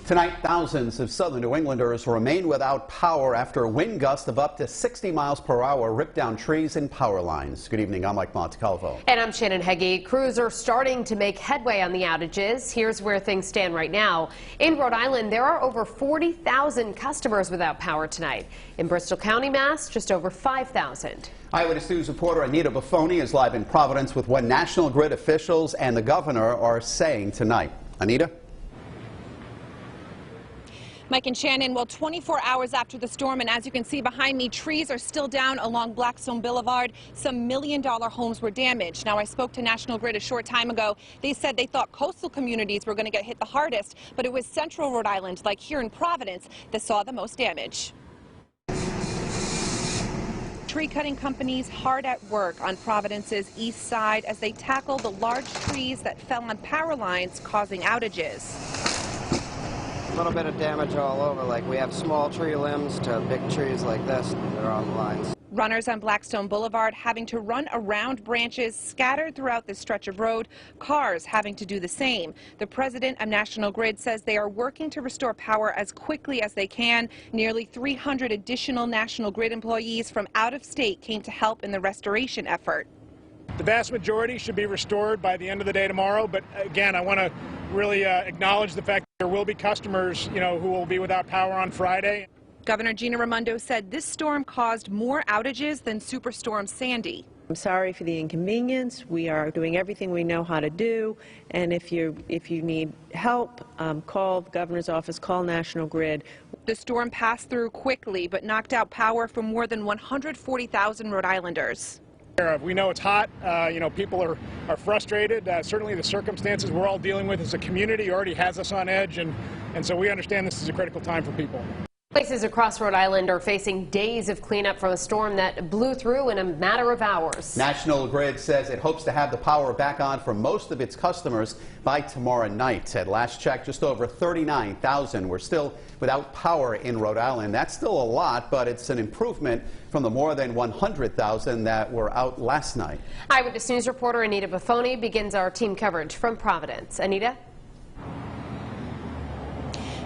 Tonight, thousands of southern New Englanders remain without power after a wind gust of up to 60 miles per hour ripped down trees and power lines. Good evening, I'm Mike Montecalvo. And I'm Shannon Hegy. Crews are starting to make headway on the outages. Here's where things stand right now. In Rhode Island, there are over 40,000 customers without power tonight. In Bristol County, Mass, just over 5,000. Eyewitness News reporter Anita Baffoni is live in Providence with what National Grid officials and the governor are saying tonight. Anita? Mike and Shannon, well, 24 hours after the storm, and as you can see behind me, trees are still down along Blackstone Boulevard. Some million-dollar homes were damaged. Now, I spoke to National Grid a short time ago. They said they thought coastal communities were going to get hit the hardest, but it was central Rhode Island, like here in Providence, that saw the most damage. Tree cutting companies hard at work on Providence's east side as they tackle the large trees that fell on power lines, causing outages. A little bit of damage all over, like we have small tree limbs to big trees like this that are on the lines. Runners on Blackstone Boulevard having to run around branches scattered throughout this stretch of road, cars having to do the same. The president of National Grid says they are working to restore power as quickly as they can. Nearly 300 additional National Grid employees from out of state came to help in the restoration effort. The vast majority should be restored by the end of the day tomorrow, but again, I want to really acknowledge the fact that there will be customers, who will be without power on Friday. Governor Gina Raimondo said this storm caused more outages than Superstorm Sandy. I'm sorry for the inconvenience. We are doing everything we know how to do, and if you need help, call the governor's office, call National Grid. The storm passed through quickly, but knocked out power for more than 140,000 Rhode Islanders. We know it's hot. People are frustrated. Certainly the circumstances we're all dealing with as a community already has us on edge, and so we understand this is a critical time for people. Places across Rhode Island are facing days of cleanup from a storm that blew through in a matter of hours. National Grid says it hopes to have the power back on for most of its customers by tomorrow night. At last check, just over 39,000 were still without power in Rhode Island. That's still a lot, but it's an improvement from the more than 100,000 that were out last night. Eyewitness News reporter Anita Baffoni begins our team coverage from Providence. Anita?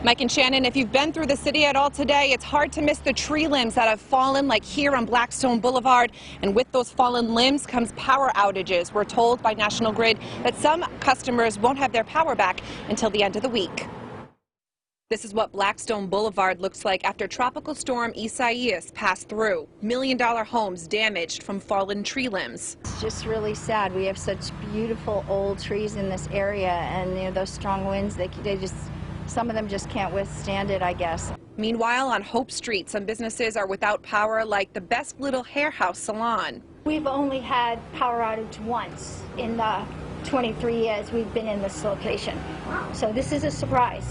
Mike and Shannon, if you've been through the city at all today, it's hard to miss the tree limbs that have fallen, like here on Blackstone Boulevard. And with those fallen limbs comes power outages. We're told by National Grid that some customers won't have their power back until the end of the week. This is what Blackstone Boulevard looks like after Tropical Storm Isaias passed through. $1-million homes damaged from fallen tree limbs. It's just really sad. We have such beautiful old trees in this area, and those strong winds, some of them just can't withstand it, I guess. Meanwhile, on Hope Street, some businesses are without power, like the Best Little Hair House salon. We've only had power outage once in the 23 years we've been in this location. So this is a surprise.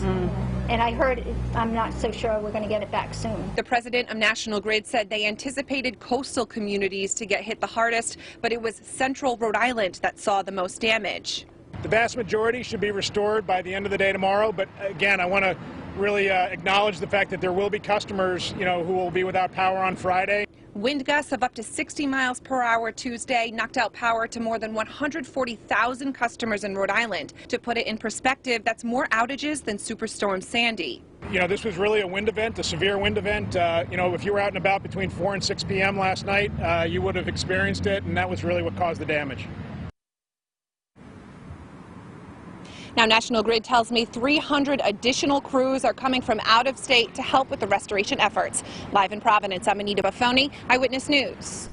And I heard, I'm not so sure we're going to get it back soon. The president of National Grid said they anticipated coastal communities to get hit the hardest, but it was central Rhode Island that saw the most damage. The vast majority should be restored by the end of the day tomorrow, but again, I want to really acknowledge the fact that there will be customers, who will be without power on Friday. Wind gusts of up to 60 miles per hour Tuesday knocked out power to more than 140,000 customers in Rhode Island. To put it in perspective, that's more outages than Superstorm Sandy. This was really a wind event, a severe wind event. If you were out and about between 4 and 6 p.m. last night, you would have experienced it, and that was really what caused the damage. Now, National Grid tells me 300 additional crews are coming from out of state to help with the restoration efforts. Live in Providence, I'm Anita Baffoni, Eyewitness News.